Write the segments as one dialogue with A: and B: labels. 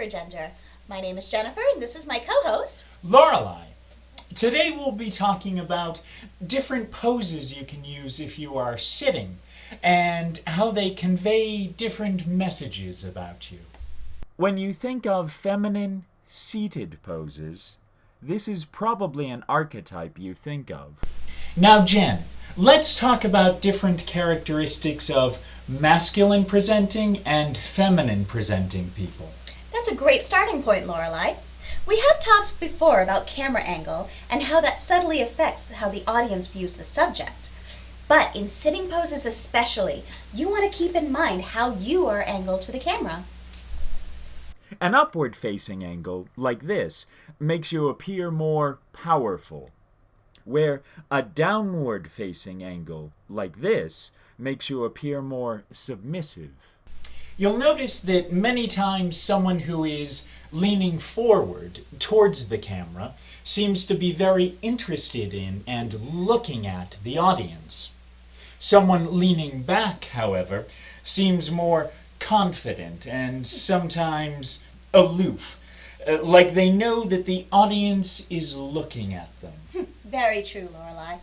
A: for Gender. My name is Jennifer, and this is my co-host,
B: Lorelei. Today we'll be talking about different poses you can use if you are sitting, and how they convey different messages about you. When you think of feminine, seated poses, this is probably an archetype you think of. Now, Jen, let's talk about different characteristics of masculine presenting and feminine presenting people.
A: That's a great starting point, Lorelei. We have talked before about camera angle and how that subtly affects how the audience views the subject. But in sitting poses especially, you want to keep in mind how you are angled to the camera.
B: An upward-facing angle, like this, makes you appear more powerful, where a downward-facing angle, like this, makes you appear more submissive. You'll notice that many times someone who is leaning forward towards the camera seems to be very interested in and looking at the audience. Someone leaning back, however, seems more confident and sometimes aloof, like they know that the audience is looking at them.
A: Very true, Lorelei.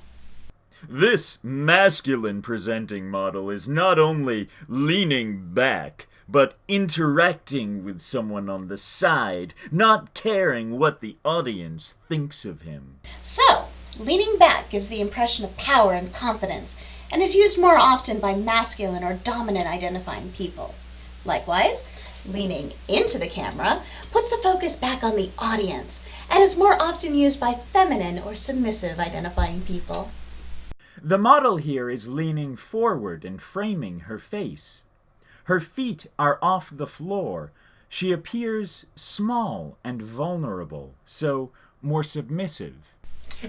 B: This masculine presenting model is not only leaning back, but interacting with someone on the side, not caring what the audience thinks of him.
A: So, leaning back gives the impression of power and confidence, and is used more often by masculine or dominant identifying people. Likewise, leaning into the camera puts the focus back on the audience, and is more often used by feminine or submissive identifying people.
B: The model here is leaning forward and framing her face. Her feet are off the floor. She appears small and vulnerable, so more submissive.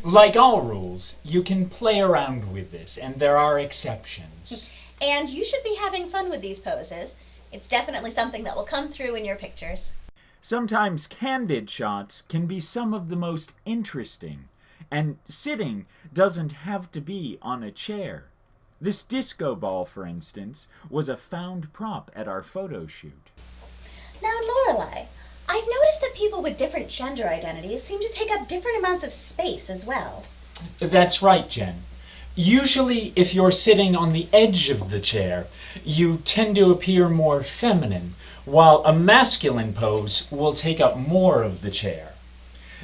B: Like all rules, you can play around with this, and there are exceptions.
A: And you should be having fun with these poses. It's definitely something that will come through in your pictures.
B: Sometimes candid shots can be some of the most interesting, and sitting doesn't have to be on a chair. This disco ball, for instance, was a found prop at our photo shoot.
A: Now, Lorelei, I've noticed that people with different gender identities seem to take up different amounts of space as well.
B: That's right, Jen. Usually, if you're sitting on the edge of the chair, you tend to appear more feminine, while a masculine pose will take up more of the chair.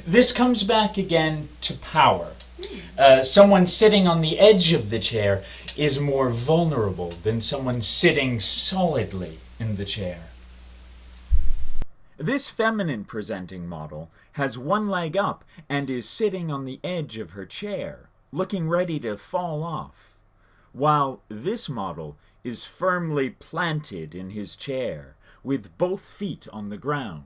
B: This comes back again to power. Someone sitting on the edge of the chair is more vulnerable than someone sitting solidly in the chair. This feminine presenting model has one leg up and is sitting on the edge of her chair, looking ready to fall off, while this model is firmly planted in his chair, with both feet on the ground.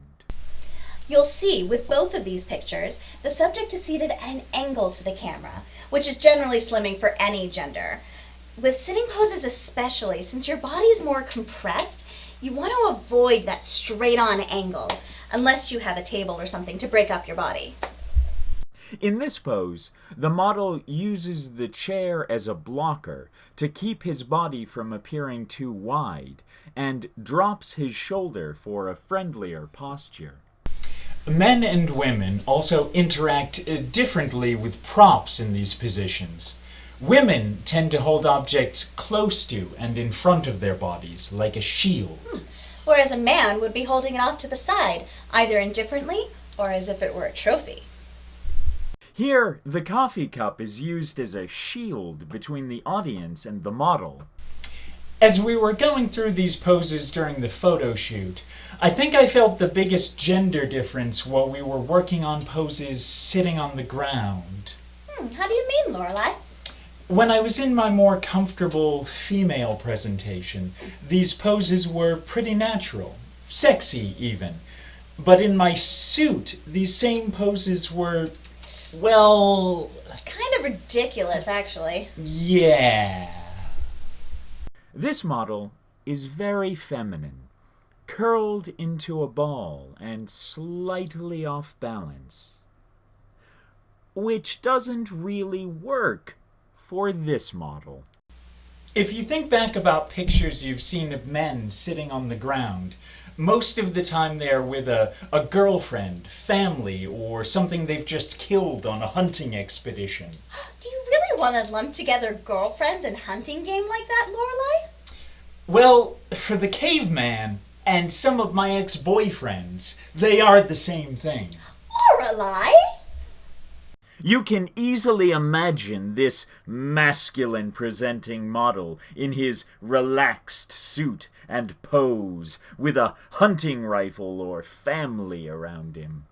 A: You'll see with both of these pictures, the subject is seated at an angle to the camera, which is generally slimming for any gender. With sitting poses especially, since your body is more compressed, you want to avoid that straight-on angle, unless you have a table or something to break up your body.
B: In this pose, the model uses the chair as a blocker to keep his body from appearing too wide, and drops his shoulder for a friendlier posture. Men and women also interact differently with props in these positions. Women tend to hold objects close to and in front of their bodies, like a shield.
A: Whereas a man would be holding it off to the side, either indifferently or as if it were a trophy.
B: Here, the coffee cup is used as a shield between the audience and the model. As we were going through these poses during the photo shoot, I think I felt the biggest gender difference while we were working on poses sitting on the ground.
A: How do you mean, Lorelei?
B: When I was in my more comfortable female presentation, these poses were pretty natural, sexy even. But in my suit, these same poses were, well...
A: kind of ridiculous, actually.
B: Yeah. This model is very feminine, curled into a ball and slightly off balance, which doesn't really work for this model. If you think back about pictures you've seen of men sitting on the ground, Most of the time they're with a girlfriend, family, or something they've just killed on a hunting expedition.
A: Do you really want to lump together girlfriends and hunting game like that, Lorelai?
B: Well, for the caveman and some of my ex-boyfriends, they are the same thing.
A: Lorelai?
B: You can easily imagine this masculine presenting model in his relaxed suit and pose with a hunting rifle or family around him.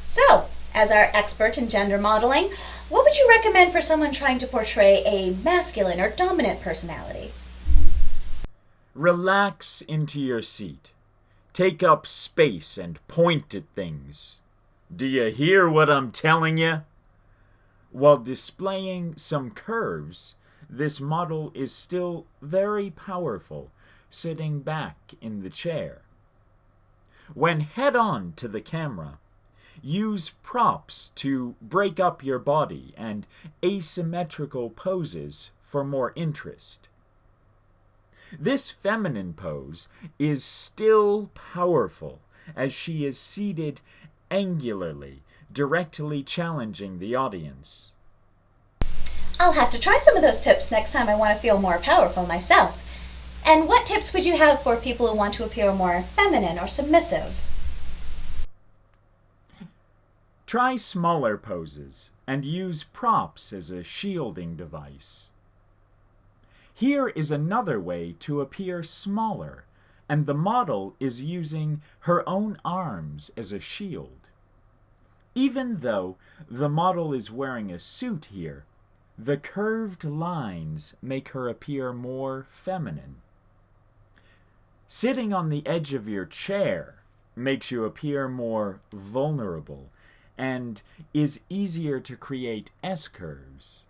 A: So, as our expert in gender modeling, what would you recommend for someone trying to portray a masculine or dominant personality?
B: Relax into your seat. Take up space and point at things. Do you hear what I'm telling you? While displaying some curves, this model is still very powerful, sitting back in the chair. When head-on to the camera, use props to break up your body and asymmetrical poses for more interest. This feminine pose is still powerful as she is seated angularly, directly challenging the audience.
A: I'll have to try some of those tips next time I want to feel more powerful myself. And what tips would you have for people who want to appear more feminine or submissive?
B: Try smaller poses and use props as a shielding device. Here is another way to appear smaller, and the model is using her own arms as a shield. Even though the model is wearing a suit here, the curved lines make her appear more feminine. Sitting on the edge of your chair makes you appear more vulnerable and is easier to create S-curves.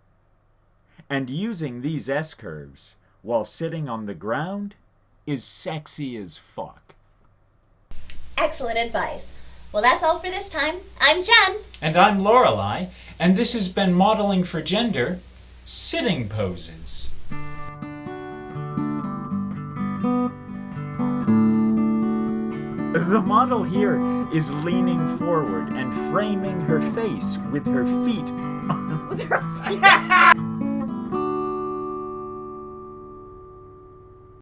B: And using these S-curves while sitting on the ground is sexy as fuck.
A: Excellent advice. Well, that's all for this time. I'm Jen.
B: And I'm Lorelai, and this has been Modeling for Gender, Sitting Poses. The model here is leaning forward and framing her face with her feet.
A: With her feet.